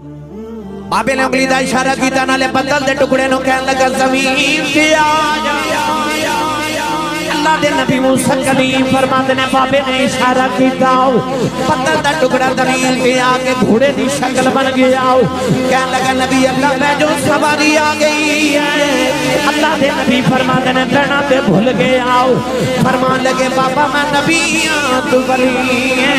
बाबे ने उंगली का इशारा किया, नाले बदल के टुकड़े नु कहन लगा जमीन ते आ जा। अल्लाह दे नबी मूसा कलीम फरमाते ने बाबे ने इशारा किया, बदल का टुकड़ा जमीन पे आके घोड़े की शक्ल बन गया। कहन लगा नबी अल्लाह मैं जो सवारी आ गई है। अल्लाह दे नबी फरमाते ने कहना ते भूल गया। फरमान लगे बाबा मैं नबी हां तू वली है।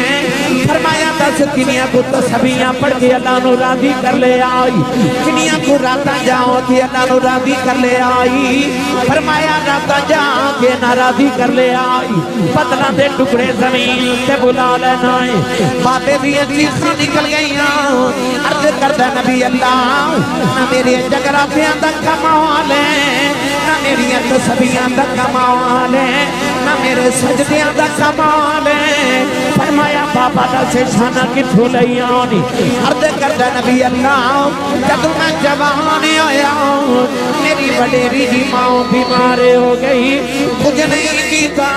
फरमाया दस किनिया को तस्बीहां पढ़ के अल्लाह नु राजी कर ले आई, किनिया को राता जाओ कि अल्लाह नु राजी कर ले आई। फरमाया राता जाके ना राजी कर ले आई, बदला दे टुकड़े जमीन से बुला लेना है। बाबे दी चीखां निकल गई, अर्ज करदा नबी अल्लाह ना मेरे जगराफियां दा कमाल है, ना मेरी तस्बीहां दा कमाल है, ना मेरे सजदियां दा कमाल है। फरमाया बाबा दा से शाना किथों लई आनी। अर्ज करदा नबी अल्लाह जब मैं जवान होया मेरी वडेरी दी मां बीमार हो गई, कुछ नहीं कीता,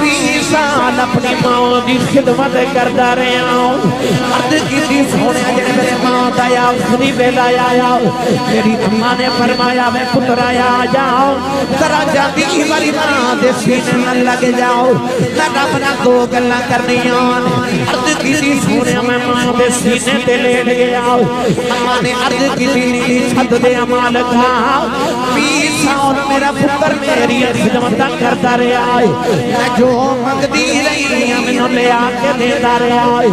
20 साल अपनी मां की खिदमत करता रहा। अर्ज की सोने मेरे मां का आखिरी वेला आया, मेरी अम्मा ने फरमाया मैं पुत्र आया जाओ जरा जाती वाली मां दे सीने में लग जाओ, मैं रब नाल दो गल्लां करनियां। अर्ज की सोने मैं मां दे सीने ते लेट गया। अम्मा ने अर्ज की छत दे मालिक 20 साल मेरा पुत्र मेरी खिदमत करता रहा है, मैं जो मंगती रही मैनू ले आके देता रहा है।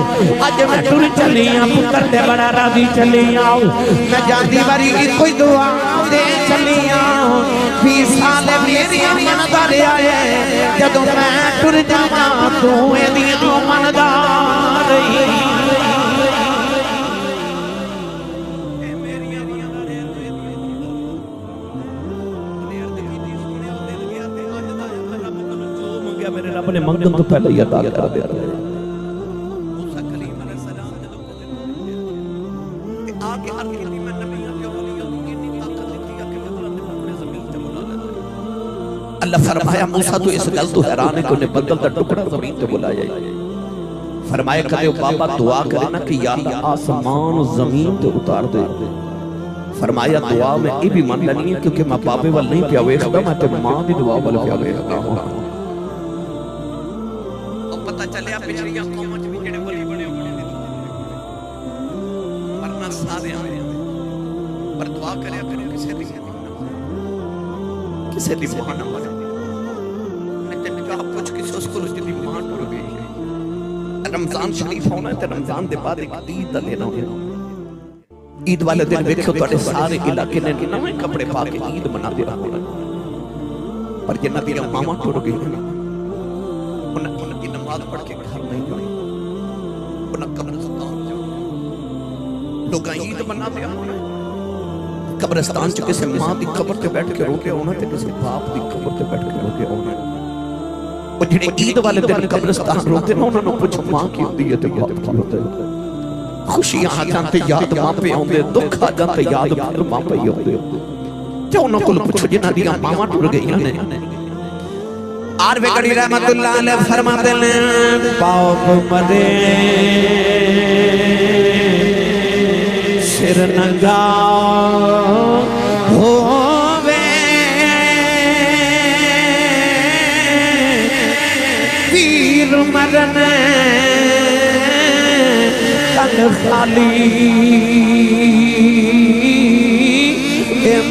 अज मैं टुर चली हाँ पुत्र ते बड़ा राजी चली आओ, मैं जाती बारी कोई दुआ दे चली हाँ। 20 साल मेरी मनदा रहा है, जदों मैं टुर जावां तू एदियां मनदा रही। मेरे रब ने मंगन तो पहले ही अता कर दिया। मूसा कलीम अलैहिस्सलाम जदों ते आके अर्ज कीती मैं नबियां ते वलियां नूं इन्नी ताकत दी कि अल्लाह ने अपने ज़मीन ते बुला लेना। अल्लाह फरमाया मूसा तू इस गल तो हैरान है कि उन्हें बदल दा टुकड़ा ज़मीन ते बुलाया। फरमाया कदे बाबा दुआ करे ना कि या अल्लाह आसमान ज़मीन ते उतार दे। फरमाया दुआ में ये भी मान लेनी है क्योंकि मैं बाबे वाल नहीं पिया वेखदा, मैं ते मां दी दुआ वाल पिया वेखदा हूं। पता चलिया पिछलियां कौमां च भी जेड़े वली बने होने ने वरना सारे पर दुआ करया करो किसे दी मां ना मरे। मैं ते निकाह पूछ के उसको जिदी मां टुर गई। रमजान शरीफ होना है ते रमजान दे बाद एक ईद दा दिन होना। ईद वाले दिन देखो तुहाडे सारे इलाके ने नवे कपड़े पा के ईद मनाते रहना, पर जिन्हां दी मावां टुर गई उन्हें नमाज पढ़ के घर नहीं जाए, उन्हें कब्रिस्तान जाओ। लोग ईद मनाते हैं कब्रिस्तान च किसी मां की कब्र ते बैठ के रोके होना ते किसी बाप की कब्र ते बैठ के रोके होना। वो जिहड़े ईद वाले दिन कब्रिस्तान रोते ना उन्हां नूं पुछो मां की होंदी है ते बाप की होंदा है। खुशियां आ जान ते याद मां पे आउंदे, दुख आ जान ते याद मां पे आउंदे। ते उन्हां कोल पुछो जिन्हां दी मावां टुर गईयां ने। आर वेगड़ी रहमतुल्लाह अलैह फरमाते ने पाप मरे सिर नंगा होवे, पीर मरन तन खाली,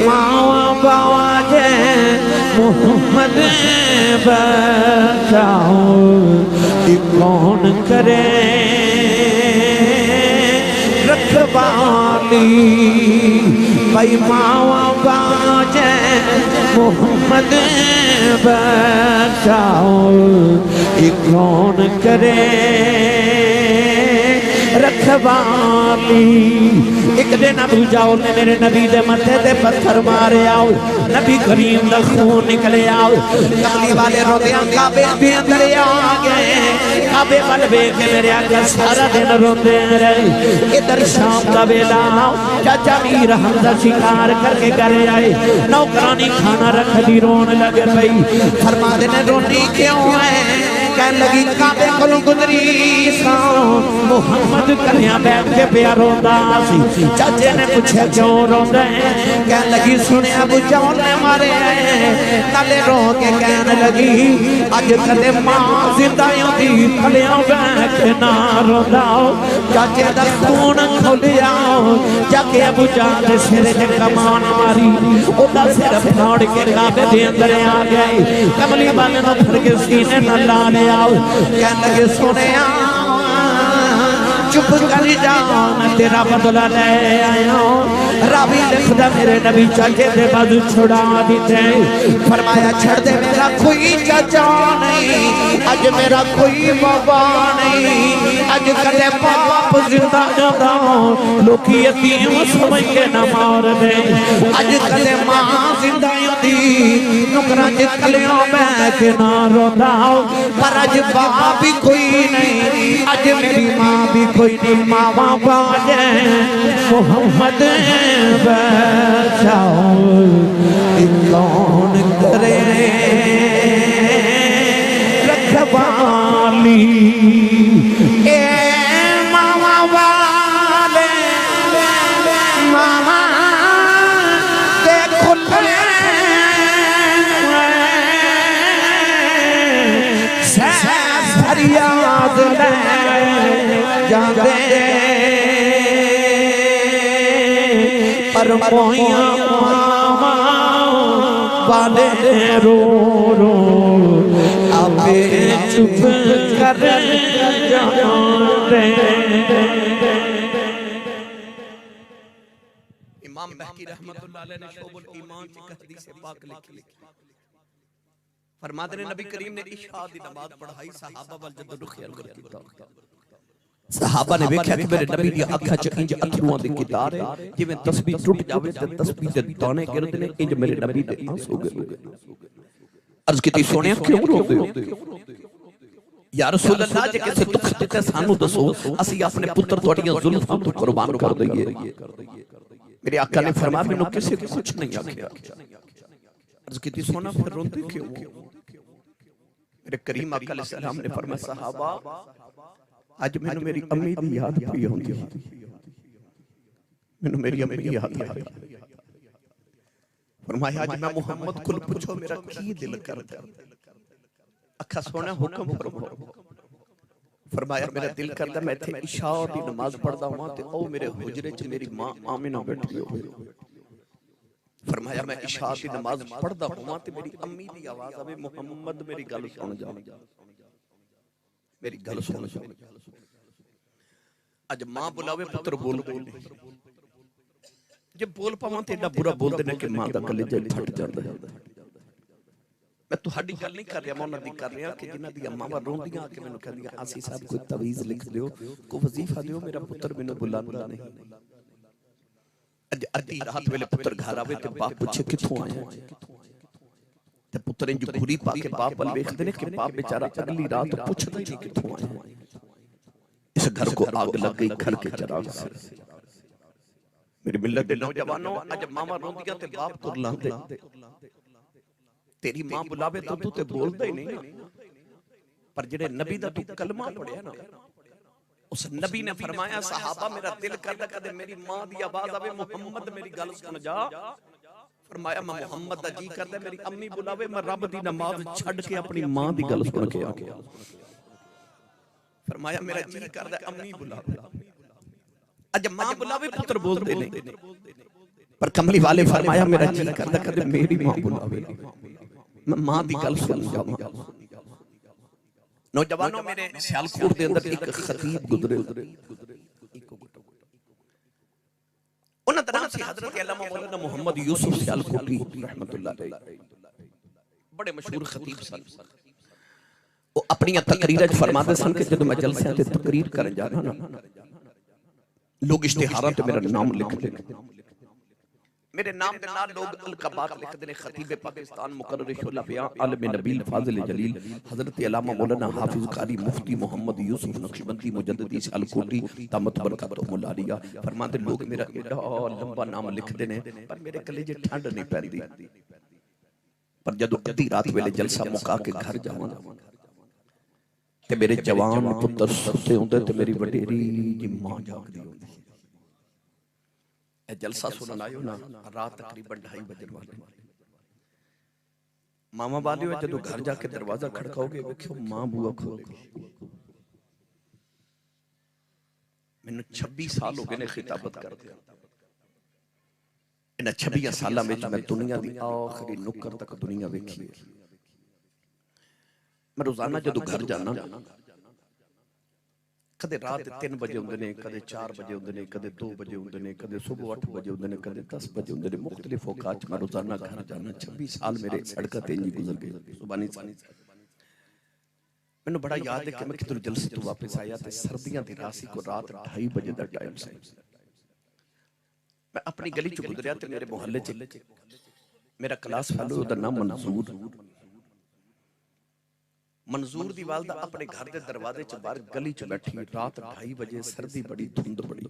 मावा बाजे मोहम्मद बचाओ कौन करे रखवाली। भाई मावा बाजे मोहम्मद बचाओ कौन करे रखवाली। एक दिन अबू जाओ ने मेरे नबी दे मथे ते पत्थर मारे आओ, नबी करीम दा खून निकले आओ। कमली वाले रोंदियां काबे दे अंदर आ गए, काबे वाल वेख के मेरे आका सारा दिन रोंदे रहे। इधर शाम दा वेला चाचा मीर हमदा शिकार करके घर आए, नौकरानी खाना रख दी रोन लग पई। फरमाते ने रोनी क्यों है? कहन लगी काबे कोलों गुजरी सा मुहम्मद कलियां बैठ के पिया रोंदा सी चाचे ने पूछा क्यों रोंदा है कहन लगी सुने अबू जहल ने मारे नाले रो के कहन लगी अज कदे मां जिंदा होंदी थलियां बैठ ना रोंदा चाचे दा खून खोलिया जाके अबू जहल दे सिर ते कमान मारी ओदा सिर फाड़ के काबे दे अंदर आ गए कमली वाले ने फड़ के सीने नाल ला लिया कहन लगे सुनिया चुप कर जा मैं तेरा बदला ले आया रावी लिखदा मेरे नबी चाचे दे बाजू छुड़ा दिते फरमाया छड़ दे मेरा कोई चाचा नहीं अज मेरा कोई बाबा नहीं अज कदे बाप जिंदा जादा लोकी यतीम समझ के ना मार दे अज कदे मां जिंदा होंदी नुकरा च कलियों बैठ के ना रोंदा पर अज बाप भी कोई नहीं अज मेरी मां भी कोई नहीं मावा बाजे मोहम्मद बचाओ कौन करे रखवाली ए मावा वाले मामा देखो फरियाद ले जाते पर मोहिया मामा वाले रो रो आपे चुप कर जाते। इमाम बहकी रहमतुल्लाह अलैह ने शोबुल ईमान की हदीस पाक लिखी फरमाते हैं नबी करीम ने इशा दी नमाज पढ़ाई सहाबा वल जद ख्याल कर कीता सहाबा ने देखा कि मेरे नबी दी अखां च इंज अथरूआं दी कितार है जिवें तस्बीह टूट जावे ते तस्बीह दे दाने गिरदे ने इंज मेरे नबी दे आंसू गिरदे अर्ज कीती सोनिया क्यों रोंदे हो या रसूल अल्लाह जे किसे दुख दिते सानू दसो असि अपने पुत्र तोड़ियां जुल्फां तो कुर्बान कर दईए मेरे आका ने फरमाया मैनू किसी को कुछ नहीं आखिया अर्ज कीती सोना फिर रोंदे क्यों मेरे करीम आका अलैहि सलाम ने फरमाया सहाबा आज मैनू मेरी अम्मी दी याद पई होंदी मैनू मेरी अम्मी याद आई फरमाया आज मैं मोहम्मद को पूछो मेरा की दिल करदा अखा सोना हुक्म फरमाओ फरमाया मेरा दिल करदा मैं थे इशा दी नमाज पढ़दा हुआ ते ओ मेरे हुजरे च मेरी मां आमिना बैठी हो फरमाया मैं इशा की नमाज पढ़दा हुआ ते मेरी अम्मी दी आवाज आवे मोहम्मद मेरी गल सुन जा मेरी गल सुन जा आज मां बुलावे पुत्र बोल गए जब बोल पावां ते एडा बुरा बोलदे ने कि मां दा कलेजा फट जांदा है मैं तुहाडी गल नहीं कर रहा मैं उन्हां दी कर रहा कि जिन्हां दी मावां रोंदियां आके मैनूं कहंदियां आसी साहब कोई तवीज़ लिख दियो कोई वजीफा दियो मेरा पुत्र मैनूं बुलांदा नहीं अद्धी रात वेले पुत्र घर आवे ते बाप पूछे किथों आया ते पुत्र इंज घुरी पा के बाप वल वेखदे ने कि बाप बेचारा अगली रात पूछदा ही नहीं किथों आया इस घर को आग लग गई घर के चिराग से मेरी मिल्लत दे नौजवानों आज मामा रोंदियां ते बाप कुरलांदे तेरी मां बुलावे तो तू ते बोलदा ही नहीं पर जेड़े नबी दा तू कलमा पढ़िया ना उस नबी ने फरमाया सहाबा मेरा दिल करदा कदे मेरी मां दी आवाज आवे मोहम्मद मेरी गल सुन जा फरमाया मैं मोहम्मद दा जी करदा मेरी अम्मी बुलावे मैं रब दी नमाज छड़ के अपनी मां दी गल सुन के आ गया फरमाया मेरा जी करदा अम्मी बुलावे अज मां बुलावे पुत्र बोलदे नहीं पर कमली वाले फरमाया मेरा जी करदा कदे मेरी मां बुलावे मैं मां दी गल सुन जावां नौजवानों मेरे सियालकोट दे अंदर एक खतीब गुजरे उन्हां दा नाम सी हजरत अल्लामा मौलाना मोहम्मद यूसुफ सियालकोटी रहमतुल्लाह अलैह बड़े मशहूर खतीब सन वो अपनी तकरीरां च फरमाते सन कि जब मैं जलसियां ते तकरीर करन जाना ना लोग इश्तिहारां ते मेरा नाम लिखदे मेरे नाम के नाल लोग अलकबात लिखते ने खतीब पाकिस्तान मुकर्रर शुला बयान आलम नबील फाजिल जलील हजरत अल्लामा मौलाना हाफिज कारी मुफ्ती मोहम्मद यूसुफ नक्शबंदी मुजद्दिदी सियालकोटी दामत बरकतहुल आलिया फरमाते लोग मेरा एडा लंबा नाम लिखते ने पर मेरे कलेजे ठंड नहीं पैंदी पर जदों अद्धी रात वेले जलसा मुका के घर जावां ते मेरे जवान पुत्र सुते होंदे ते मेरी वडेरी जी मां जागदी होंदी। ए जलसा सुनन आयो ना रात तकरीबन 2:30 बजे वाले मामा वालियो जदों घर जाके दरवाजा खड़काओगे वेखियो मां बुआ खोलेगी। मैनू 26 साल हो गए ने खिताबत करदे। इन 26 सालों में मैं दुनिया की आखिरी नुक्कर तक दुनिया वेखी। मैं रोजाना जदों घर जाना कदे रात 3 बजे होंदे ने, कदे 4 बजे होंदे ने, कदे 2 बजे होंदे ने, कदे सुबह 8 बजे होंदे ने, कदे 10 बजे होंदे ने। मुख्तलिफ औकात मैं रोजाना घर जाना। 26 साल मेरे सड़क ते ही गुजर गए। सुबानी मैनू बड़ा याद है कि मैं किधर जलसे तो वापस आया ते सर्दियां दी रासी को रात 2:30 बजे का टाइम सी। मैं अपनी गली च गुजरिया ते मेरे मोहल्ले च मेरा क्लास फेलो दा नाम मंजूर दी वालदा अपने घर दे दरवाजे च बाहर गली च बैठी रात 2:30 बजे, सर्दी बड़ी, धुंध बड़ी।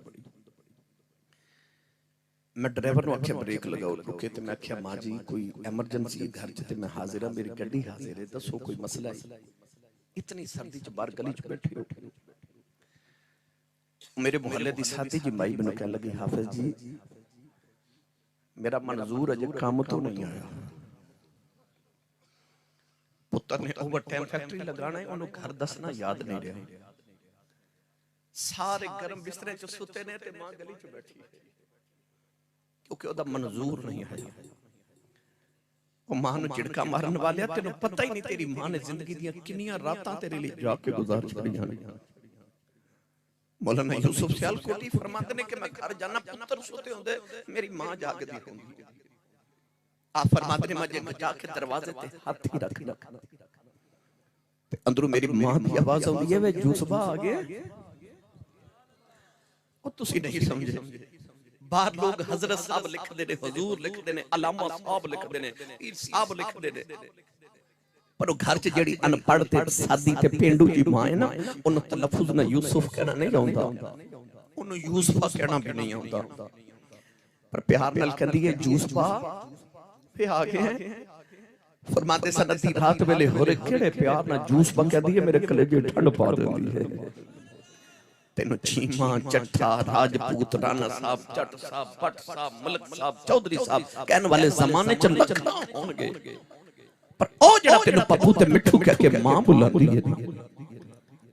मैं ड्राइवर नु आख्या ब्रेक लगाओ रुके ते मैं आख्या मां जी कोई एमरजेंसी घर च ते मैं हाजिर हां, मेरी गड्डी हाजिर है, दसो कोई मसला है। इतनी सर्दी च बाहर गली च बैठी हो। मेरे मोहल्ले दी साथी जी माई मैनू कहन लगी हाफिज जी मेरा मंजूर अजे काम तो नहीं आया, पुत्र ने ओवर टाइम फैक्ट्री लगाना है, उन्होंने घर दसना याद नहीं रहा। सारे गर्म बिस्तरे च सुते ने ते मां गली च बैठी क्योंकि ओदा मंजूर नहीं आया। ओ मां नु झिड़का मारन वालिया तेनू पता ही नहीं तेरी मां ने जिंदगी दी कितनी रातां तेरे लिए जाके गुजार छड़ियां ने। मौलाना यूसुफ सियालकोटी फरमाते ने कि मैं घर जाना पुत्र सोते होंदे मेरी मां जागदी होंदी। आप फरमाते ने मैं जाके दरवाजे ते हाथ ही रख ते अंदरों मेरी मां दी आवाज आउंदी है वे यूसुफा आ गया। ओ तुसी नहीं समझे बाहर लोग हजरत साहब लिखदे ने, हुजूर लिखदे ने, अलामा साहब लिखदे ने, पीर साहब लिखदे ने, पर वो घर च जेड़ी अनपढ़ ते सादी ते पेंडू जी मां है ना उन्हें तलफ्फुज ना यूसुफ कहना नहीं आउंदा, उन्हें यूसुफा कहना भी नहीं आउंदा, पर प्यार नाल कहंदी है यूसुफा पे आ गए। फरमाते सनती रात वेले होरे केड़े प्यार ना यूसुफा कहंदी है मेरे कलेजे ठंड पा देंदी है। तेनू चीमा चट्ठा राजपूत राणा साहब जट साहब भट्ट साहब मलक साहब चौधरी साहब कहने वाले जमाने च लखना होंगे, पर ओ जेड़ा तेनू पप्पू ते मिठू कह के मां बुलांदी है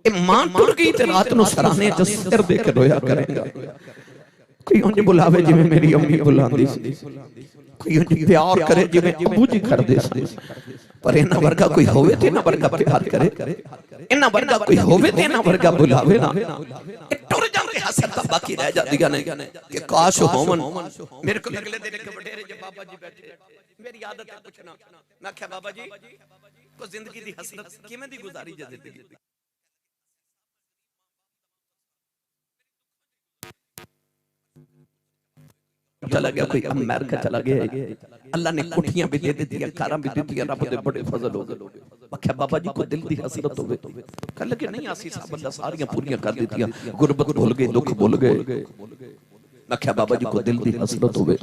ए मां टुर गई ते रात नु सराने च सिर दे के रोया करेगा। कोई उंज बुलावे जिवें मेरी अम्मी बुलांदी सी, कोई उंज प्यार करे जिवें अबू जी करदे सी, पर इना वर्गा कोई होवे ते इना वर्गा प्यार करे, इना वर्गा कोई होवे ते इना वर्गा बुलावे ना। टुर जांदे हसरत बाकी रह जांदियां ने कि काश होवन। मेरे को अगले दिन एक वडेरे जे बाबा जी बैठे, मेरी आदत है पूछना, मैं क्या बाबा जी को जिंदगी दी हसरत किवें दी गुजारी जे जिंदगी चला गया, कोई अमेरिका चला गया, अल्लाह ने कोठियां भी दे दी, कारां भी दी, रब दे बड़े फजल हो गए। आख्या बाबा जी को दिल दी हसरत होवे, कह लगे नहीं आसी साहब अल्लाह सारियां पूरियां कर दित्तियां, गुरबत भूल गए, दुख भूल गए। आख्या बाबा जी को दिल दी हसरत होवे।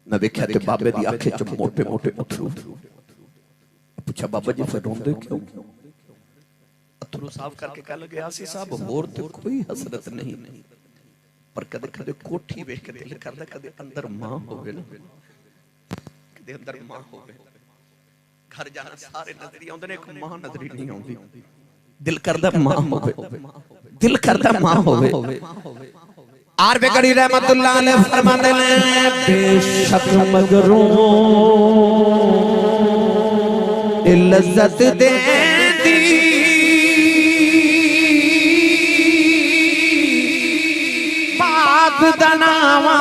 मैं देखा ते बाबे दी आंखें च मोटे मोटे अथरू। पूछा बाबा जी फिर रोंदे क्यों? अथरू साफ करके कह लगे आसी साहब होर ते कोई हसरत नहीं, पर कदे कदे कोठी वेख के दिल करदा कदे अंदर मां होवे ना, कदे अंदर मां होवे। घर जाना सारे नजरी आउंदे ने, एक मां नजरी नहीं आउंदी। दिल करदा मां होवे, दिल करदा मां होवे। आर बेगड़ी रहमतुल्लाह अलैह फरमाते ने बेशक मगरू इज्जत देंदी दनावा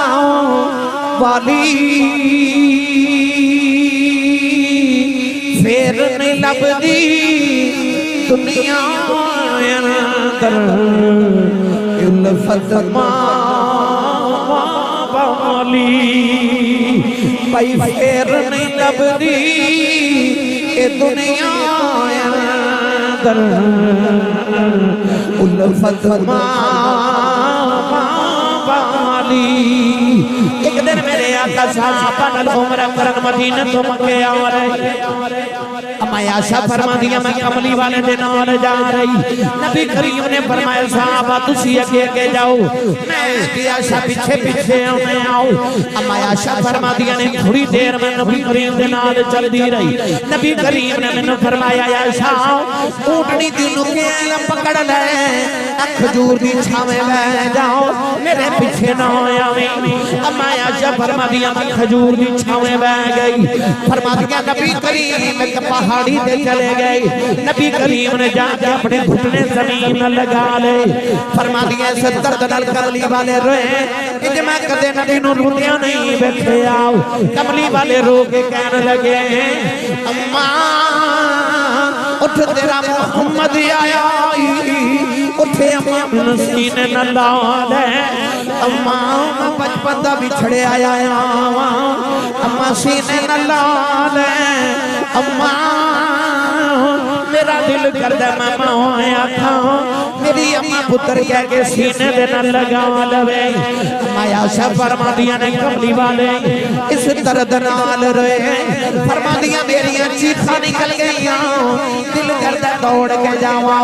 वाली फिर नहीं लभदी दुनिया अंदर उल्फत वाली भाई फिर नहीं लभदी ये दुनिया अंदर उल्फत वाली। एक दिन मेरे आका साहबा नाल उमरा करन मदीने तो मक्के आ रहे अम्मा आयशा फरमादियां मैं कमली वाले दे नाल जा रही नबी करीम ने फरमाया साहबा तुसी अगे अगे जाओ मैं आयशा पीछे पीछे आओ अम्मा आयशा फरमादियां ने थोड़ी देर में नबी करीम दे नाल चलदी रही नबी करीम ने मैनू फरमाया आयशा ऊंटनी दी नुके पकड़ ले खजूर दी छावे ले जाओ मेरे पीछे ना आवे अम्मा आयशा फरमादियां मैं खजूर दी छावे बह गई फरमादियां नबी करीम एक पहाड़ी पे चले गए नबी करीम ने जाके अपने घुटने जमीन में लगा ले फरमादियां से दर्द नाल कमली वाले रोए कि मैं कदे नबी नू रोंदिया नहीं वेखिया कमली वाले रो के कहने लगे अम्मा उठ तेरा मोहम्मद आया उठे अम्मा सीने न ला ले अम्मा मैं बचपन दा बिछड़े आया अम्मा सीने न ला ले अम्मा मेरा दिल करदा मैं माया था मेरी अम्मा पुत्र कह के सीने दे न लगा लवे माया सा फरमादियां ने कमली वाले इस दर्द नाल रोए फरमादियां मेरियां चीखां निकल गईयां दिल करदा दौड़ के जावां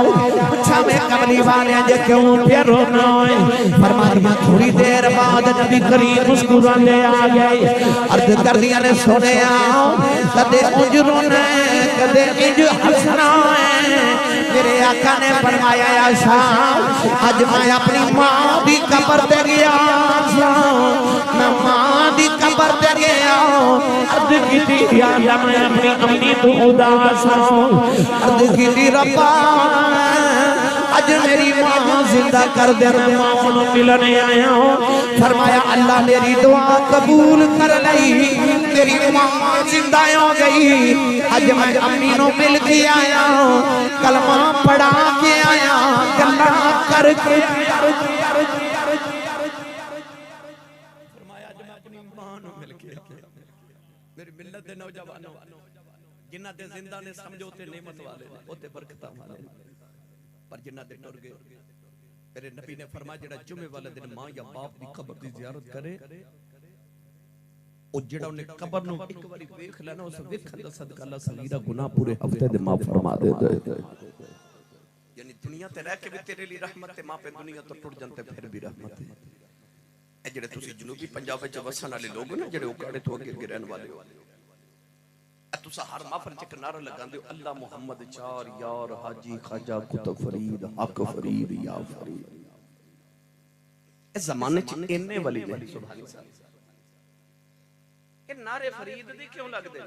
पूछा मैं कमली वाले जे क्यों पे रोना है फरमादियां थोड़ी देर बाद नबी करीम मुस्कुराते आ गए अर्ज करदियां ने सुनिया कदे उंज रोना कदे इंज हंसना मेरे आका ने फरमाया आयशा आज मैं अपनी मां दी कब्र ते गया मैं मां दी कब्र ते गया अर्ज कीती या मैं अपनी अम्मी तो उदास अर्ज कीती रब्बा आज मेरी मां जिंदा कर दे मैं मां को मिलने आया हूं फरमाया अल्लाह मेरी दुआ कबूल कर लई तेरी मां जिंदा हो गई आज मैं अम्मी नु मिल के आया कलमा पढ़ा के आया गल्ला करके फरमाया आज मैं अपनी मां नु मिल के मेरी मिल्लत दे नौजवानों जिन्हां दे जिंदा ने समझौते नेमत वाले ओते बरकतां वाले पर जिन्हां दे टुर गए मेरे नबी ने फरमाया जेड़ा जुमे वाले दिन मां या बाप दी कब्र दी जियारत करे ओ जेड़ा उन्हें कब्र नु एक बारी देख लेना उस वेखण दा सदका अल्लाह सगीरा गुनाह पूरे हफ्ते दे माफ फरमा देता है यानी दुनिया ते रह के भी तेरे लिए रहमत है मां पे दुनिया तो टुट जानते फिर भी रहमत है ए जेड़े तुसी जनूबी पंजाब विच वसन वाले लोग ना जेड़े उकाड़े तो अगे रहने वाले हो तुसा हर महफिल च नारा लगांदे हो अल्लाह मुहम्मद चार यार हाजी खाजा कुतुब फरीद हक फरीद या फरीद इस जमाने च इन्ने वली ने सुभान अल्लाह ये नारे फरीद दी क्यों लगदे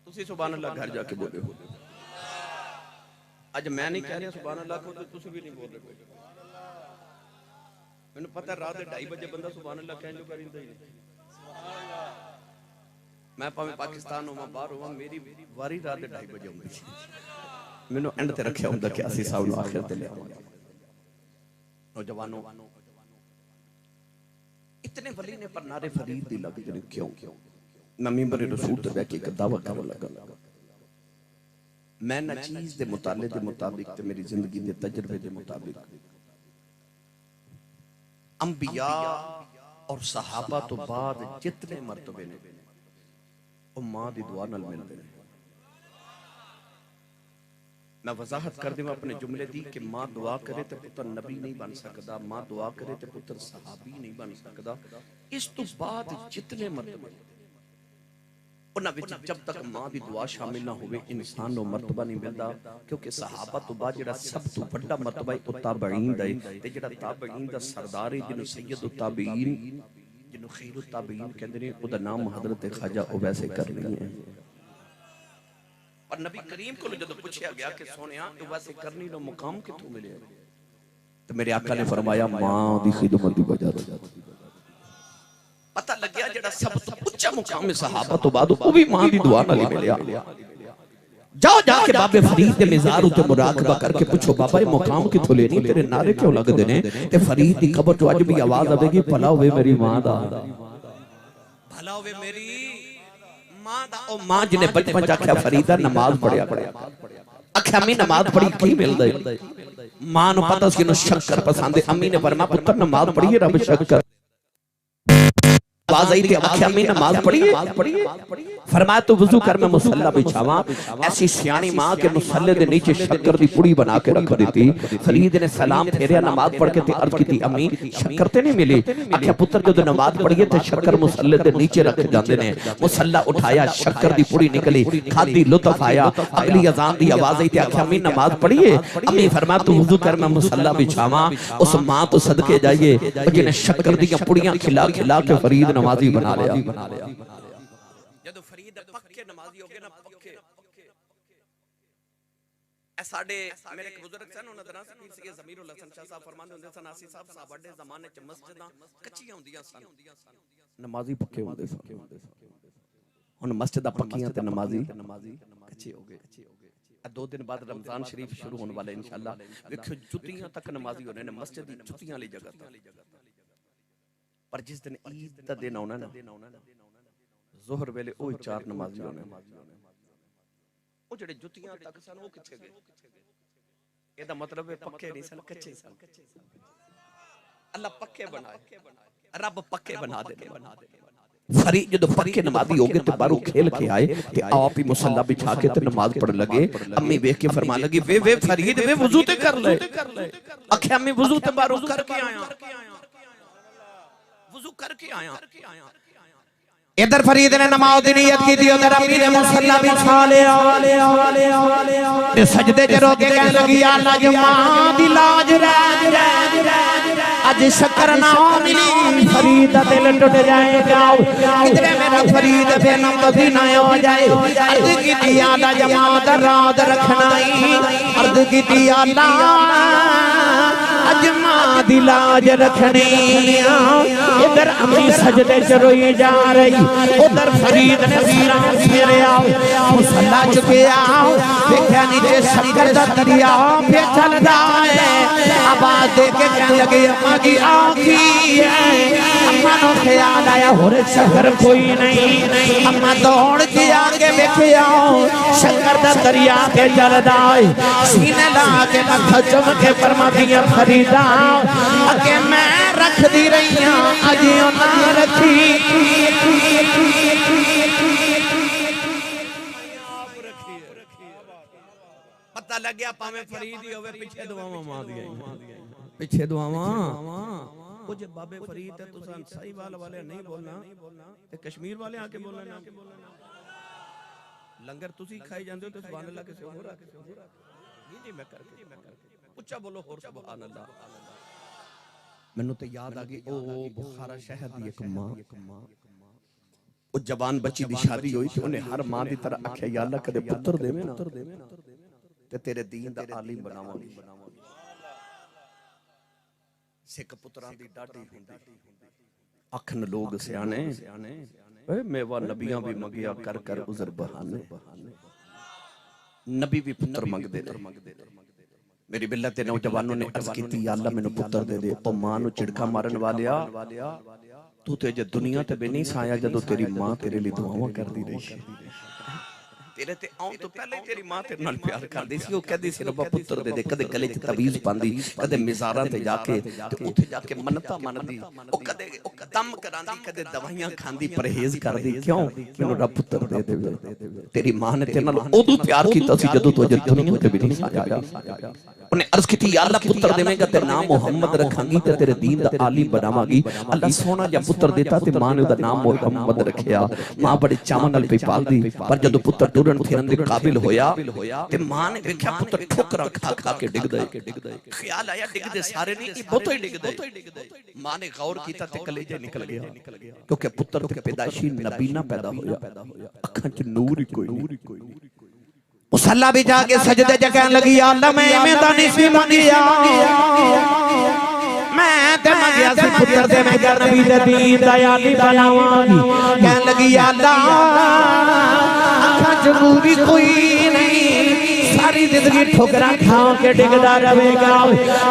तुसी सुभान अल्लाह घर जाके बोले हो आज मैं नहीं कह रहा सुभान अल्लाह को तो तुसी भी नहीं बोल रहे मैंने पता रात 2:30 बजे बंदा सुभान अल्लाह कहने जो करिंदा ही मैं भावे पाकिस्तान होवां बाहर होवां मेरी वारी रात 2:30 बजे होंदी मैनू एंड ते रखिया हुंदा कि असीं साहब नूं आखिर ते ले आवांगे नौजवानों इतने वली ने पर नारे फरीद दी लगदे ने क्यों मैं मिंबर रसूल ते बैठ के एक दावा करन लगा मैं ना चीज दे मुताले दे मुताबिक ते मेरी जिंदगी दे तजर्बे दे मुताबिक अंबिया और सहाबा तो बाद जितने मर्तबे ने मां दी दुआ नाल मिलदे ने मैं वजाहत कर देवां अपने जुमले दी कि मां दुआ करे ते पुत्र नबी नहीं बन सकदा मां दुआ करे ते पुत्र सहाबी नहीं बन सकदा इस तो बाद जितने मर्तबे उन्हां विच जब तक मां दी दुआ शामिल ना होवे इंसान नो मर्तबा नहीं मिलदा क्योंकि सहाबा तो बाद जेड़ा सब तो बड़ा मर्तबा है ओ ताबईन दा है ते जेड़ा ताबईन दा सरदार है जिन्हों सैयद ताबईन जिन्हों खैर ताबईन कहते हैं उदा नाम हजरत ख्वाजा ओ वैसे कर नहीं है और नबी करीम को जब पूछा गया कि सोनिया तो वैसे करनी नो मुकाम किथों मिले तो मेरे आका ने फरमाया मां दी खिदमत दी वजह से पता लग गया जेड़ा सब तो ऊंचा मुकाम है सहाबा तो बाद वो भी मां दी दुआ नाल मिलया जाओ जाके बाबे फरीद के मिज़ार उते मुराकबा करके पूछो बाबा ये मुकाम किथों लेनी तेरे नारे क्यों लगदे ने ते फरीद दी कब्र तो अज भी आवाज आवेगी भला होवे मेरी मां दा भला होवे मेरी मां दा ओ मां जिने बचपन च आख्या फरीदा नमाज पढ़िया आख्या अम्मी नमाज पढ़ी की मिलदा मां नु पता सी नु शक्कर पसंद है अम्मी ने फरमाया पुत्र नमाज पढ़िए रब शक्कर आवाज आई थी आख्या मैं नमाज पढ़िए। फरमाया तो वजू कर मैं मुसल्ला बिछावा। ऐसी सियानी मां के मुसल्ले दे नीचे शक्कर दी पुड़ी बना के रख देती। फरीद ने सलाम फेरिया नमाज पढ़ के ते अर्ज की थी अम्मी शक्कर ते नहीं मिली। आख्या पुत्र जो नमाज पढ़िए ते शक्कर मुसल्ले दे नीचे रख जाते ने। मुसल्ला उठाया शक्कर दी पुड़ी निकली खादी लुत्फ आया। अगली अजान दी आवाज आई थी आख्या अम्मी नमाज पढ़िए। अम्मी फरमाया तू वजू कर मैं मुसल्ला बिछावा। उस मां तो सदके जाइए जिन्हें शक्कर दी पुड़ियां खिला खिला के फरीद नमाजी बना लिया। जदों फरीद पक्के नमाजी हो गए ना पक्के ए साडे मेरे एक बुजुर्ग सन उन्हां दा नाम पीर सैयद ज़मीरुल हसन शाह साहब फरमांदे हुंदे सन आसी साहब बड़े ज़माने च मस्जिदां कच्चियां हुंदियां सन नमाजी पक्के हुंदे सन। हुन मस्जिदां पक्कियां ते नमाजी कच्चे हो गए। 2 दिन बाद रमजान शरीफ शुरू होने वाले इंशाअल्लाह देखो जुतियां तक नमाजी होने ने मस्जिद दी जुतियां वाली जगह पर जिस दिन ईद दा दिन आना ना जोहर वेले ओही 4 नमाजी होने ओ जेड़े जुतियां तक सन ओ किथे गए। एदा मतलब है पक्के नहीं सन कच्चे सन। अल्लाह पक्के बनाए रब पक्के बना दे। फरीद जो पक्के नमाजी हो गए तो बारू खेल के आए ते आप ही मुसल्ला बिछा के ते नमाज पढ़ लगे। अम्मी देख के फरमा लगी वे फरीद वे वजू ते कर ले। आखे अम्मी वजू ते बारू करके आया वजू करके आया। इधर फरीद ने नमाज दी नियत की थी उधर अम्मी ने मुसल्ला बिछा लिया ते सजदे च रो के कहने लगी या अल्लाह जुमा दी लाज रह आज शक्कर ना मिली फरीद दा दिल टूट जाएगा। किधरे मेरा फरीद पे नमज़ी ना हो जाए। अर्ज की थी या अल्लाह जुमा दा राज रखना अर्ज की थी या अल्लाह अजमा दी लाज रखनी। इधर अम्मी सजदे च रोई जा रही उधर फरीद ने सिरा फेरे आओ मुसल्ला चुके आओ देखा नीचे शक्कर दा दरिया पे चलदा है। आवाज दे के कहने लगे अम्मा जी आखी है। अम्मा नो ख्याल आया होर शक्कर कोई नहीं। अम्मा दौड़ के आगे देखे आओ शक्कर दा दरिया पे चलदा है। सीने ला के मत्था चुम के फरमादियां फरीदा अगे मैं रख दी रही हां अजे ना रखी। पता लग गया पावे फरीद ही होवे पीछे दुआवां मार दिया पीछे दुआवां ओ जे बाबे फरीद है तुसा सही वाले नहीं बोलना ते कश्मीर वाले आके बोलना। लंगर तुसी खाई जांदे हो ते सुभान अल्लाह किसे हो रहा जी मैं करके उच्चा बोलो और सुभान अल्लाह। मैनू तो याद आ गई ओ बुखारा शहर दी एक मां ओ जवान बच्ची दी शादी हुई थी उन्हें हर मां दी तरह आख्या या अल्लाह कदे पुत्र देवे ना ते तेरे दीन दा आलिम बनावांगी। सिख पुत्रां दी डाडी हुंदी अखन लोग सियाने ए मेवा नबियां भी मंगिया कर कर उज़र बहाने नबी भी पुत्र मंगदे ने। मेरी बिल्ला ते नौजवानों ने अर्ज की या अल्लाह मैनू पुत्र दे दे। ओ मां नू चिड़का मारन वालिया तू ते जे दुनिया ते भी नहीं साया जदों तेरी मां तेरे लिए दुआवां करदी रही तेरे ते आउं तो पहले ही तेरी मां तेरे नाल प्यार करदी सी। ओ कहदी सी रब्बा पुत्र दे दे। कदे गले च तवीज पांदी कदे मिज़ारां ते जाके ते उथे जाके मन्नतां मनदी ओ कदे दम करांदी कदे दवाइयां खांदी परहेज करदी क्यों मैनू रब पुत्र दे दे। तेरी मां ने तेरे नाल उदों प्यार कीता सी जदों तू अजे दुनिया ते भी नहीं साया। उन्हें अर्ज की थी या अल्लाह पुत्र देवेगा ते नाम मोहम्मद रखांगी ते तेरे दीन दा आलिम बनावांगी। अल्लाह सोना जा पुत्र देता ते मां ने ओदा नाम मोहम्मद रखिया। मां बड़े चाव नाल पे पालदी पर जदों पुत्र टुरन फिरन दे काबिल होया ते मां ने देखा पुत्र ठोकरा खा खा के डिगदा ख्याल आया डिगदे सारे नहीं ई बहुतो ही डिगदे। मां ने गौर कीता ते कलेजे निकल गया क्योंकि पुत्र ते पैदाइशी नबीना पैदा होया अखां च नूर ही कोई नहीं। मुसल्ला भी जाके सजदे च कहने लगी या अल्लाह मैं दा नहीं सी मंगिया मैं ते मंगिया सी पुत्र दे मैं नबी दे दीन दा आली बनावांगी। कहने लगी या अल्लाह अखां च नूर ही कोई नहीं सारी जिंदगी ठोकरा खा के डिगदा रहेगा।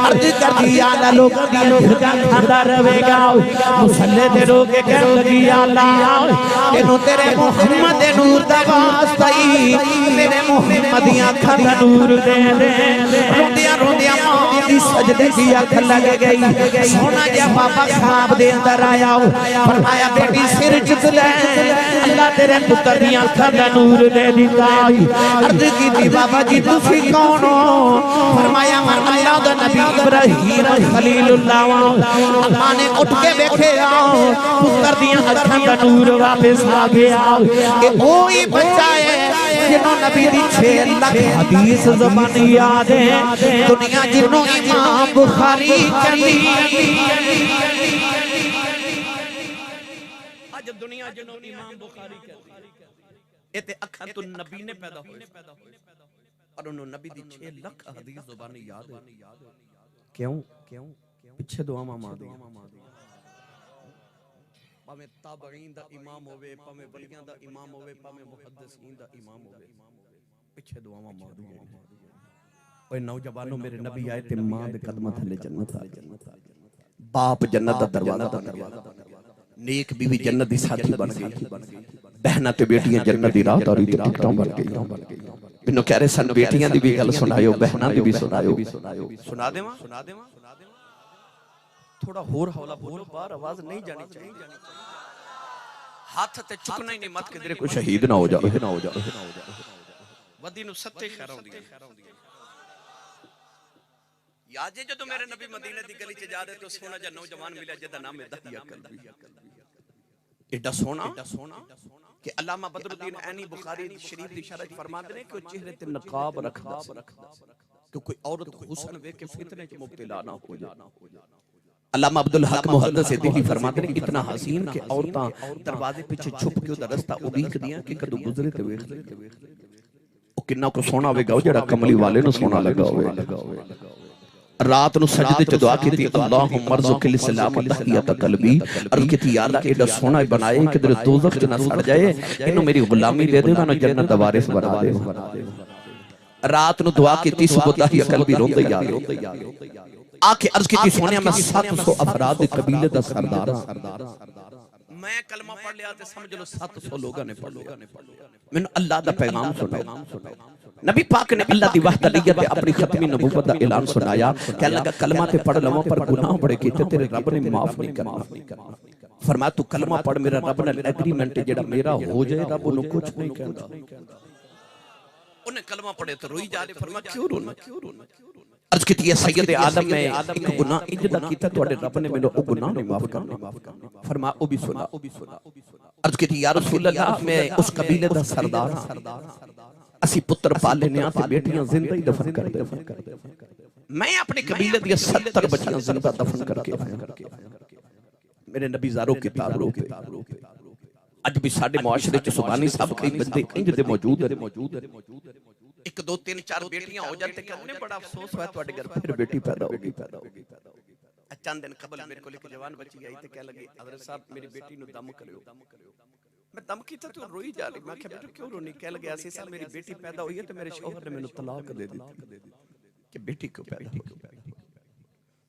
अर्ज कर दिया अल्लाह लोगों दी ठोकरा खाता रहेगा। मुसल्ले ते रो के कहने लगी या अल्लाह तेनू तेरे मोहम्मद दे नूर दा वास्ता ही मेरे मोहम्मद दी अखां दा नूर दे दे। रोंदियां रोंदियां मां दी सजदे की अख लग गई। सोना जिहा बाबा ख्वाब दे अंदर आया, फरमाया बेटी सिर झुक ले, अल्लाह तेरे पुत्र दी अखां दा नूर दे दिता। अर्ज की बाबा जी तुसी कौन हो? फरमाया मैं अल्लाह दा नबी इब्राहिम खलीलुल्लाह। अल्लाह ने उठ के देखे पुत्र दी अखां दा नूर वापस आ गया। कि ओही बच्चा है जिन्हों नबी दी 6 लाख हदीस ज़बानी याद है, दुनिया जिन्हों इमाम बुखारी कहंदी। आज दुनिया जिन्हों इमाम बुखारी कहंदी, इते अखां तो नबी ने पैदा होए और उन्होंने नबी दी 6 लाख हदीस ज़बानी याद है। क्यों पिछे दुआवां मां दी, भावे ताबईन दा इमाम होवे, भावे वलियां दा इमाम होवे, भावे मुहद्दिसीन दा इमाम होवे, पिछे दुआवां मां दी। ओए नौजवानों मेरे नबी आए ते मां दे कदमां थले जन्नत आ गई। बाप जन्नत दा दरवाजा, नेक बीवी जन्नत दी साथी बन गई, बहना ते बेटियां जन्नत दी राह तारी ते टिकटां बन गई। मैनू कह रहे सन बेटियां दी भी गल सुनायो, बहना दी भी सुनायो। सुना देवां थोड़ा होर हौला बोलो, बाहर आवाज नहीं जानी चाहिए। हाथ ते चुकना ही नहीं, मत किधरे कोई शहीद ना हो जाए। वदी नु सत्ते खैर आउंदी याद जे जदों मेरे नबी मदीने दी गली च जा रहे तो सोना जा नौजवान मिला जिहदा नाम है दहिया कल्बी। एडा सोना कि अल्लामा बदरुद्दीन ऐनी बुखारी शरीफ दी शरह फरमाते ने कि चेहरे ते नकाब रखदा कि कोई औरत हुस्न देख के फितने च मुब्तला ना हो जाए। अल्लामा अब्दुल हक मुहद्दिस दिल्ली फरमाते ने इतना हसीन कि औरतां दरवाजे पीछे छुप के उदा रास्ता उड़ीक दियां कि कदों गुजरे ते वेख ले। ओ किन्ना को सोना होवेगा जेड़ा कमली वाले नु सोना लगा होवे। रात नु सजदे च दुआ कीती, अल्लाहुम्मा रज़ुकिल इस्लाम तहियत कल्बी। अर्ज़ कीती या अल्लाह एडा सोना बनाए कि तेरे दोज़ख च ना सड़ जाए, इनु मेरी गुलामी दे दे, मैं जन्नत दा वारिस बना दे। रात नु दुआ कीती, सुबह तहियत कल्बी रोंदे याद आके अर्ज की सोनिया मैं 700 अफराद कबीले दा सरदार मैं कलमा पढ़ लिया ते समझ लो 700 लोगों ने पढ़ लिया। मैंने अल्लाह दा पैगाम सुनाया। नबी पाक ने अल्लाह दी वहदानियत ते अपनी खत्मी नबूवत दा ऐलान सुनाया। कह लगा कलमा ते पढ़ लवां पर गुनाह बड़े कीते तेरे रब ने माफ नहीं करना। फरमाया तू कलमा पढ़, मेरा रब नाल एग्रीमेंट जेड़ा मेरा हो जाए, रब ओनु कुछ नहीं कहंदा। उन्हें कलमा पढ़े तो रोई जा रहे। फरमाया क्यों रोना? अर्ज की सैयद आदम में एक गुनाह इंज दा कीता, तुहाडे रब ने मैनू ओ गुनाह नहीं माफ करना। फरमाया ओ भी सुना। अर्ज की या रसूल अल्लाह मैं उस कबीले दा सरदार हां, असी पुत्र पाले ने ते बेटियां जिंदा ही दफन कर दे। मैं अपने कबीले दी 70 बच्चियां जिंदा दफन करके मेरे नबी ज़ारो किताब रोके। अज भी साडे मुआशरे च सुबानी साहब कई बंदे इंज दे मौजूद है। 1 2 3 4 बेटियां हो जाते कहने बड़ा अफसोस हुआ तुम्हारे घर फिर बेटी पैदा होगी। चंद दिन कबल मेरे को एक जवान बच्ची आई ते कह लगी हज़रत साहब मेरी बेटी नु दम करियो। मैं दम कीता तो रोई जा रही। मैं कहा बेटा क्यों रोनी? कह लगे ऐसे साहब मेरी बेटी पैदा हुई है तो मेरे शौहर ने मैनू तलाक दे दी कि बेटी क्यों पैदा हुई।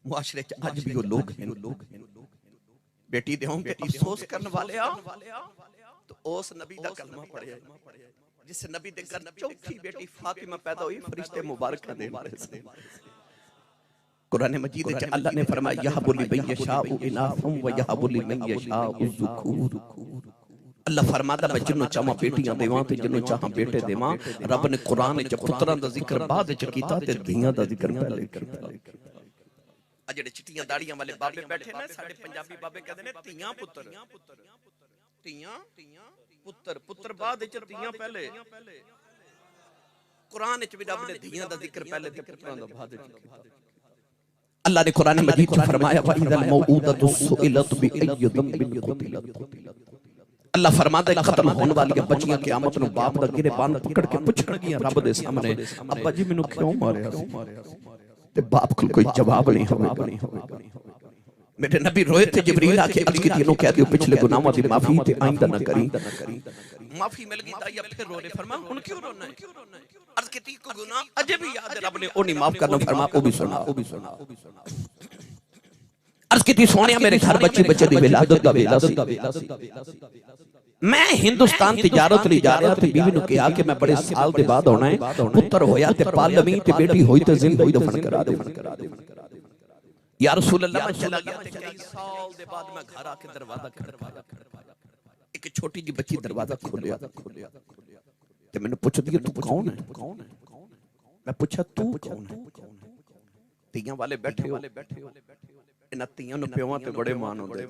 मुआशरे च आज भी वो लोग हैं बेटी दे हों ते अफसोस करने वाले आ तो उस नबी दा कलमा पढ़िया जिस नबी दे घर चौथी बेटी फातिमा पैदा हुई, फरिश्ते मुबारक दे रहे थे। कुरान मजीद में अल्लाह ने फरमाया यहबुल मन यशाउ इनाफुम व यहबुल मन यशाउ ज़ुकूर। अल्लाह फरमाता मैं जिन्हों चाहां बेटियां देवां ते जिन्हों चाहां बेटे देवां। रब ने कुरान च पुत्रां दा जिक्र बाद च कीता ते धीआं दा जिक्र पहले कीता। आ जेड़े चिट्टियां दाड़ियां वाले बाबे बैठे ना साडे पंजाबी बाबे कहंदे ने धीआं पुत्र, धीआं पुत्र, पुत्र बाद च धीआं पहले। कुरान च भी रब ने धीआं दा जिक्र पहले ते पुत्रां दा बाद च कीता। अल्लाह ने कुरान मजीद में फरमाया व इज़ल मौऊदतु सुइलत बि अय्यि ज़म्बिन क़ुतिलत। अल्लाह फरमाता है कत्ल होने वाली बच्चियां क़यामत नु बाप दा गिरबान पकड़ के पुछणगियां रब दे सामने अब्बा जी मैनू क्यों मारिया ते बाप को कोई जवाब नहीं होगा। मेरे नबी रोए थे जिब्रील आके अर्ज की तीनों कह दियो पिछले गुनाहों दी माफी ते आइंदा न करी। माफी मिल गई ताया फिर रो रहे। फरमाया हुन क्यों रोना है? अर्ज की ती को गुनाह अजे भी याद रब ने ओ नहीं माफ करना। फरमाया ओ भी सुना। अर्ज की सोनिया मेरे घर बच्चे दी विलादत दा वेला सी। मैं हिंदुस्तान तिजारत लई जा रहा ते बीवी नु कहा कि मैं बड़े साल दे बाद आना है। पुत्र होया ते पालवी ते बेटी होई ते जिंदा ही दफन करा दे। या रसूल अल्लाह मैं चला गया ते कई साल दे बाद मैं घर आके दरवाजा खड़काया, एक छोटी जी बच्ची दरवाजा खोलिया ते मैंने पूछदी तू कौन है? मैं पूछा तू कौन है? तियां वाले बैठे हो, इन्हां तियां नु प्योवां ते बड़े मान होंदे।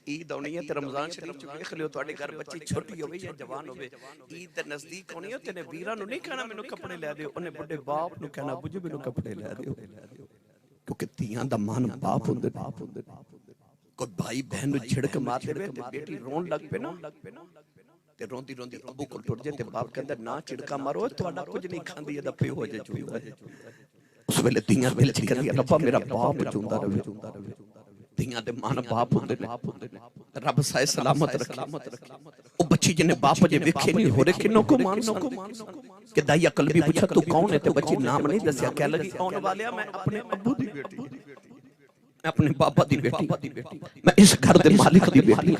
ईद आनी है ते रमजान शरीफ च देख लियो तुहाडे घर बच्ची छोटी होवे या जवान होवे, ईद दे नजदीक होनी है तेने वीरां नु नहीं कहना मैनू कपड़े लै दियो, ओने बुढ़े बाप नु कहना बुझे मैनू कपड़े लै दियो, क्योंकि तियां दा मान बाप हुंदे। कोई भाई बहन नु झिड़क मार देवे ते बेटी रोन लग पे ना ते रोंदी रोंदी अबू कोल टुट जाए ते बाप कहंदा ना झिड़का मारो तुहाडा कुछ नहीं खांदी एदा पिओ हो जाए चुंदा। उस वेले तियां दिल च कहंदी रब्बा मेरा बाप चुंदा रवे। तियां दे मान बाप हुंदे ने, रब साए सलामत रखे। ओ बच्ची जिने बाप जे वेखे नहीं हो रे किनो को मान के दाई अकल भी पूछा तू कौन है ते बच्ची नाम नहीं दसया, कह लगी आउण वालिया मैं अपने अब्बू दी बेटी, मैं अपने बाबा दी बेटी, मैं इस घर दे मालिक दी बेटी।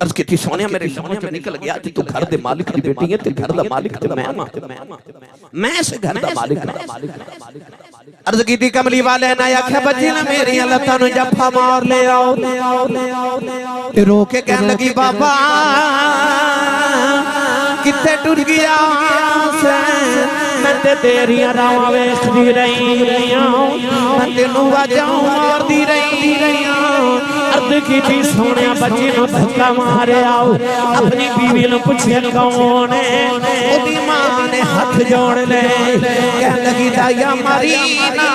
अर्ज कीती सोनिया मेरे समझ च निकल गया कि तू घर दे मालिक दी बेटी है ते घर दा मालिक ते मैं इस घर दा मालिक। अर्ज कीती कमली वाले ने आख्या बच्ची ने मेरी लत्तां नु जफ्फा मार ले आओ ते रो के कहन लगी बाबा किथे टुट गया से, मैं ते तेरियां रावां वेखदी रही मैं तेनू आवाज़ां मारदी रही। अर्ज कीती सोनिया बच्ची नु धक्का मारिया, अपनी बीवी नु पुछया कौन है, ओदी मां ने हाथ जोड़ ले कहन लगी दाया मारी ना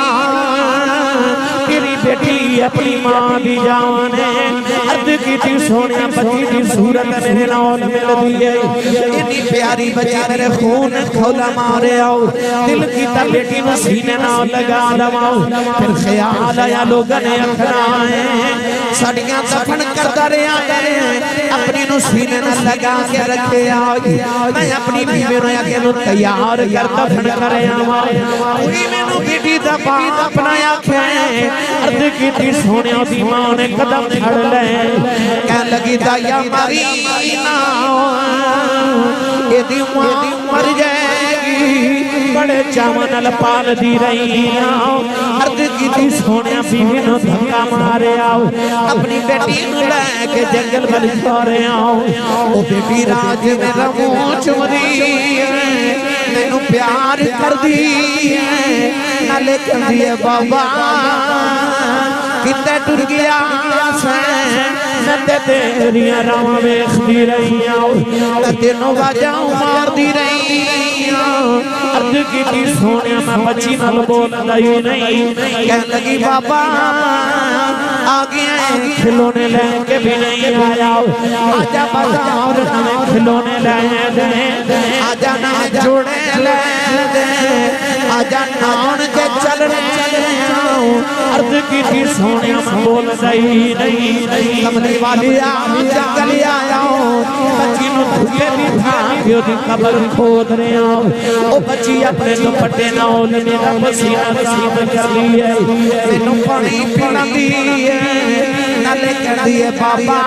तेरी बेटी अपनी मां दी जान है। अर्ज कीती सोनिया बच्ची दी सूरत मेरे नाल मिलदी है, इतनी प्यारी बच्ची मेरे खून खौला मारे आओ, दिल कीता बेटी नु सीने नाल लगा लवाओ। फिर ख्याल आया लोगों ने आखना है साड़ियां दफन करदा रहा अपनी नु सीने नाल लगा के रखे आई, मैं अपनी बीवी नु आगे नु तैयार कर दफन करे आवा, कोई मेनू बेटी दा बाप अपना आख्या। अर्ज कीती सोनिया दी मां ने कदम फड़ ले कह लगी दाया मारी ना एदी मां मर जाएगी, बड़े चावां नाल पालदी रही। अर्ज कीती सोनिया बीवी नु धक्का मारे आओ, अपनी बेटी नु लेके जंगल वल छोरे आओ। ओ बेटी राज मेरा मुंह चुमदी मैनू प्यार करदी नाले कहदी है बाबा किते टुट गया मैं तेरियां रावां वेखदी रही मैं तेनू आवाज़ां मारदी रही। अर्ज कीती सोनिया मैं बच्ची नाल बोलदा ही नहीं, कहन लगी बाबा आ गया खिलौने लेके भी नहीं आया, आजा बाजार नवे खिलौने ले दे, आजा नवे जोड़े ले दे, आजा नान के चल अर्ज कीती सोनिया मैं बोलदा ही नहीं। कमली वाली जंगल आया बच्ची नु धुए बिठा के ओदी कब्र खोद रहे आओ। ओ बच्ची अपने दुपट्टे नाल मेरा पसीना साफ कर दी है, मैनू पानी पिलांदी है नाले कहदी है बाबा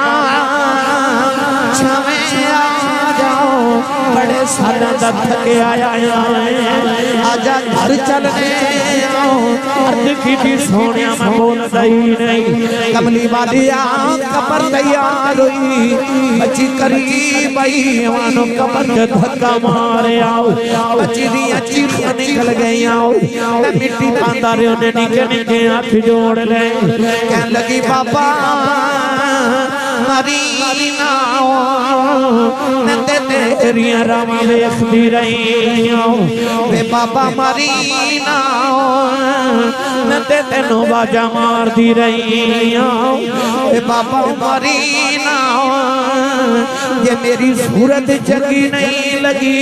छावे आ जाओ, बड़े सालों दा थके आया आजा घर चलने आओ। अर्ज कीती सोनिया मैं बोलदा ही नहीं। कमली वाली कब्र तैयार हुई, बच्ची करीब आई वानो कब्र ते धक्का मारे आओ, बच्ची दी चीखां निकल गई आओ। मैं मिट्टी पांदा रहे ने निके निके हाथ जोड़ ले कहन लगी बाबा मरी ना मैं तेरियां रावां वेखदी रही वे बाबा मरी ना मैं तेनू आवाज़ां मारदी रही वे बाबा मरी ना। ये मेरी सूरत चंगी नहीं लगी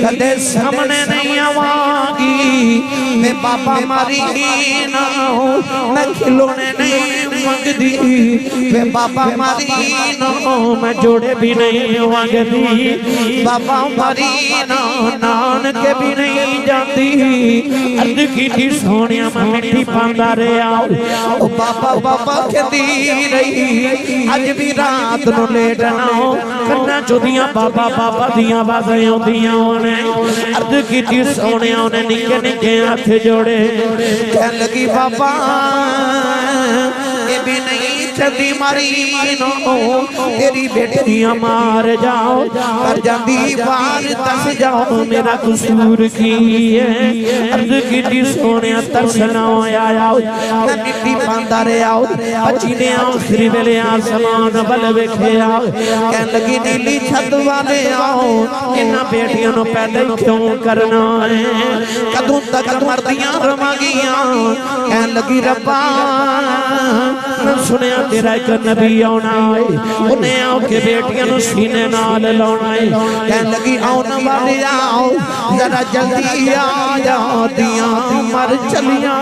कदे सामने नहीं आवागी, मैं बाबा मरी ना मैं खिलौने नहीं मंगदी वे बाबा मदीना मैं जोड़े भी नहीं मंगदी बाबा मदीना नानक भी नहीं जाती अर्ज की सोनिया मैं मिट्टी पांदा रहा ओ बाबा बाबा कहती रही अज भी रात नु लेटना कन्ना चुदियां बाबा बाबा दियां आवाज़ां आउंदियां ने अर्ज की सोनिया ने निके निके हाथ जोड़े कह लगी बाबा ये भी नहीं चलती मारी नो तेरी बेटियां मार जाओ कर जाती बार दस जाओ मेरा कसूर की है अर्ज की सोने तरस ना आया मैं मिट्टी पांदा रहा बची ने आखिरी वेले आसमान बल वेखिया कह लगी नीली छत वाले आओ इन्हां बेटियां नु पैदा क्यों करना है कदों तक मरदियां रवांगियां कह लगी रब्बा मैं सुनिया तेरा एक नबी आना है उन्हें आके बेटियां नु सीने नाल लाना है कह लगी आने वाले आओ जरा जल्दी आ जाओ दियां मर चलियां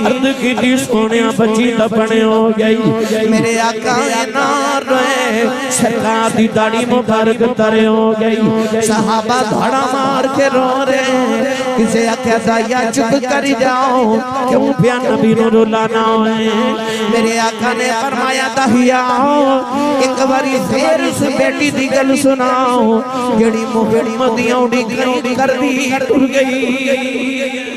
अर्ज की सोनिया बची दबने हो गई मेरे आका ना रोए सरकार दी दाढ़ी मुबारक तरे हो गई सहाबा धाड़ा मार के रो रहे किसे आख्या दाया चुप कर जाओ क्यों पिया नबी नु रुलाना है मेरे आका ने फरमाया दहिया एक बारी फिर उस बेटी दी गल सुनाओ जेड़ी मुहम्मद दी औंडी कर दी टुर गई